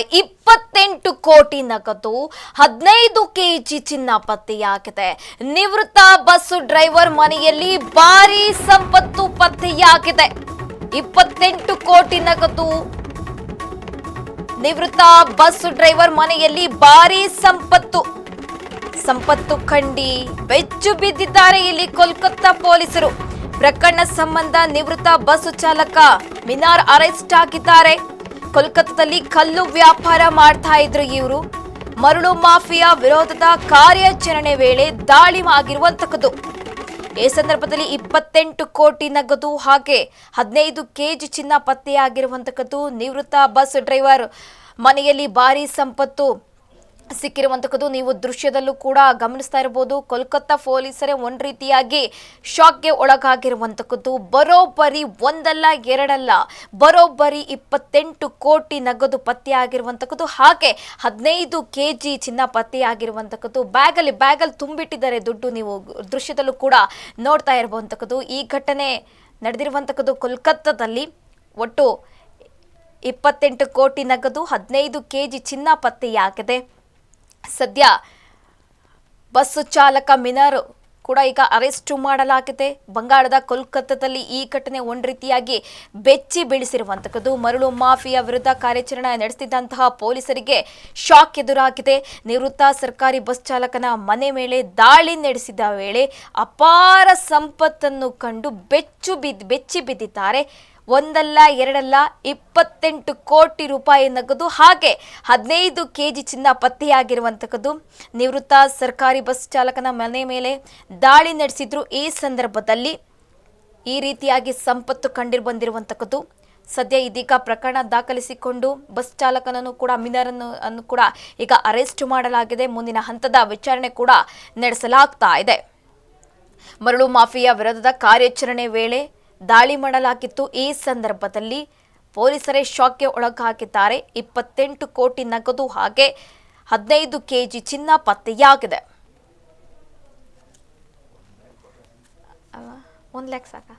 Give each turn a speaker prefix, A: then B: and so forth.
A: 28 ಕೋಟಿ ನಗದು 15 ಕೆಜಿ ಚಿನ್ನ ಪತ್ತೆಯಾಗಿದೆ. ನಿವೃತ್ತ ಬಸ್ ಡ್ರೈವರ್ ಮನೆಯಲ್ಲಿ ಭಾರೀ ಸಂಪತ್ತು ಪತ್ತೆಯಾಗಿದೆ. 28 ಕೋಟಿ ನಗದು ನಿವೃತ್ತ ಬಸ್ ಡ್ರೈವರ್ ಮನೆಯಲ್ಲಿ ಭಾರೀ ಸಂಪತ್ತು ಕಂಡಿ ಬೆಚ್ಚು ಬಿದ್ದಿದ್ದಾರೆ ಇಲ್ಲಿ ಕೋಲ್ಕತ್ತಾ ಪೊಲೀಸರು. ಪ್ರಕರಣ ಸಂಬಂಧ ನಿವೃತ್ತ ಬಸ್ ಚಾಲಕ ಮಿನಾರ್ ಅರೆಸ್ಟ್ ಆಗಿದ್ದಾರೆ. ಕೋಲ್ಕತ್ತಾದಲ್ಲಿ ಕಲ್ಲು ವ್ಯಾಪಾರ ಮಾಡ್ತಾ ಇದ್ರು ಇವರು. ಮರಳು ಮಾಫಿಯಾ ವಿರೋಧದ ಕಾರ್ಯಾಚರಣೆ ವೇಳೆ ದಾಳಿ ಆಗಿರುವಂತದ್ದು. ಈ ಸಂದರ್ಭದಲ್ಲಿ 28 ಕೋಟಿ ನಗದು ಹಾಗೆ 15 ಕೆಜಿ ಚಿನ್ನ ಪತ್ತೆಯಾಗಿರುವಂತದ್ದು. ನಿವೃತ್ತ ಬಸ್ ಡ್ರೈವರ್ ಮನೆಯಲ್ಲಿ ಭಾರೀ ಸಂಪತ್ತು ಸಿಕ್ಕಿರುವಂತದ್ದು ನೀವು ದೃಶ್ಯದಲ್ಲೂ ಕೂಡ ಗಮನಿಸ್ತಾ ಇರಬಹುದು. ಕೋಲ್ಕತ್ತಾ ಪೊಲೀಸರೇ ಒಂದು ರೀತಿಯಾಗಿ ಶಾಕ್ಗೆ ಒಳಗಾಗಿರುವಂತದ್ದು. ಬರೋಬ್ಬರಿ ಒಂದಲ್ಲ ಎರಡಲ್ಲ, ಬರೋಬ್ಬರಿ 28 ಕೋಟಿ ನಗದು ಪತ್ತೆಯಾಗಿರುವಂತದ್ದು ಹಾಗೆ 15 ಕೆಜಿ ಚಿನ್ನ ಪತ್ತೆಯಾಗಿರುವಂತದ್ದು. ಬ್ಯಾಗಲ್ಲಿ ತುಂಬಿಟ್ಟಿದ್ದಾರೆ ದುಡ್ಡು. ನೀವು ದೃಶ್ಯದಲ್ಲೂ ಕೂಡ ನೋಡ್ತಾ ಇರುವಂತದ್ದು. ಈ ಘಟನೆ ನಡೆದಿರುವಂತದ್ದು ಕೋಲ್ಕತ್ತಾದಲ್ಲಿ. ಒಟ್ಟು 28 ಕೋಟಿ ನಗದು 15 ಕೆಜಿ ಚಿನ್ನ ಪತ್ತೆಯಾಗಿದೆ. ಸದ್ಯ ಬಸ್ಸು ಚಾಲಕ ಮಿನಾರ್ ಕೂಡ ಈಗ ಅರೆಸ್ಟ್ ಮಾಡಲಾಗಿದೆ. ಬಂಗಾಳದ ಕೋಲ್ಕತ್ತಾದಲ್ಲಿ ಈ ಘಟನೆ ಒಂದು ರೀತಿಯಾಗಿ ಬೆಚ್ಚಿ ಬೀಳಿಸಿರುವಂತದ್ದು. ಮರಳು ಮಾಫಿಯಾ ವಿರುದ್ಧ ಕಾರ್ಯಾಚರಣೆ ನಡೆಸುತ್ತಿದ್ದಂತಹ ಪೊಲೀಸರಿಗೆ ಶಾಕ್ ಎದುರಾಗಿದೆ. ನಿವೃತ್ತ ಸರ್ಕಾರಿ ಬಸ್ ಚಾಲಕನ ಮನೆ ಮೇಲೆ ದಾಳಿ ನಡೆಸಿದ ವೇಳೆ ಅಪಾರ ಸಂಪತ್ತನ್ನು ಕಂಡು ಬೆಚ್ಚಿ ಬಿದ್ದಿದ್ದಾರೆ. ಒಂದಲ್ಲ ಎರಡಲ್ಲ 28 ಕೋಟಿ ರೂಪಾಯಿ ನಗದು ಹಾಗೆ 15 ಕೆಜಿ ಚಿನ್ನ ಪತ್ತೆಯಾಗಿರುವಂತದ್ದು. ನಿವೃತ್ತ ಸರ್ಕಾರಿ ಬಸ್ ಚಾಲಕನ ಮನೆ ಮೇಲೆ ದಾಳಿ ನಡೆಸಿದ್ರು. ಈ ಸಂದರ್ಭದಲ್ಲಿ ಈ ರೀತಿಯಾಗಿ ಸಂಪತ್ತು ಬಂದಿರುವಂತದ್ದು. ಸದ್ಯ ಇದೀಗ ಪ್ರಕರಣ ದಾಖಲಿಸಿಕೊಂಡು ಬಸ್ ಚಾಲಕನನ್ನು ಕೂಡ ಮಿನಾರನ್ನು ಕೂಡ ಈಗ ಅರೆಸ್ಟ್ ಮಾಡಲಾಗಿದೆ. ಮುಂದಿನ ಹಂತದ ವಿಚಾರಣೆ ಕೂಡ ನಡೆಸಲಾಗ್ತಾ ಇದೆ. ಮರಳು ಮಾಫಿಯಾ ವಿರೋಧದ ಕಾರ್ಯಾಚರಣೆ ವೇಳೆ ದಾಳಿ ಮಾಡಲಾಗಿತ್ತು. ಈ ಸಂದರ್ಭದಲ್ಲಿ ಪೊಲೀಸರೇ ಶಾಕ್ಗೆ ಒಳಗಾಗಿದ್ದಾರೆ. 28 ಕೋಟಿ ನಗದು ಹಾಗೆ 15 ಕೆಜಿ ಚಿನ್ನ ಪತ್ತೆಯಾಗಿದೆ. 1 ಲಕ್ಷ ಸಾಕ.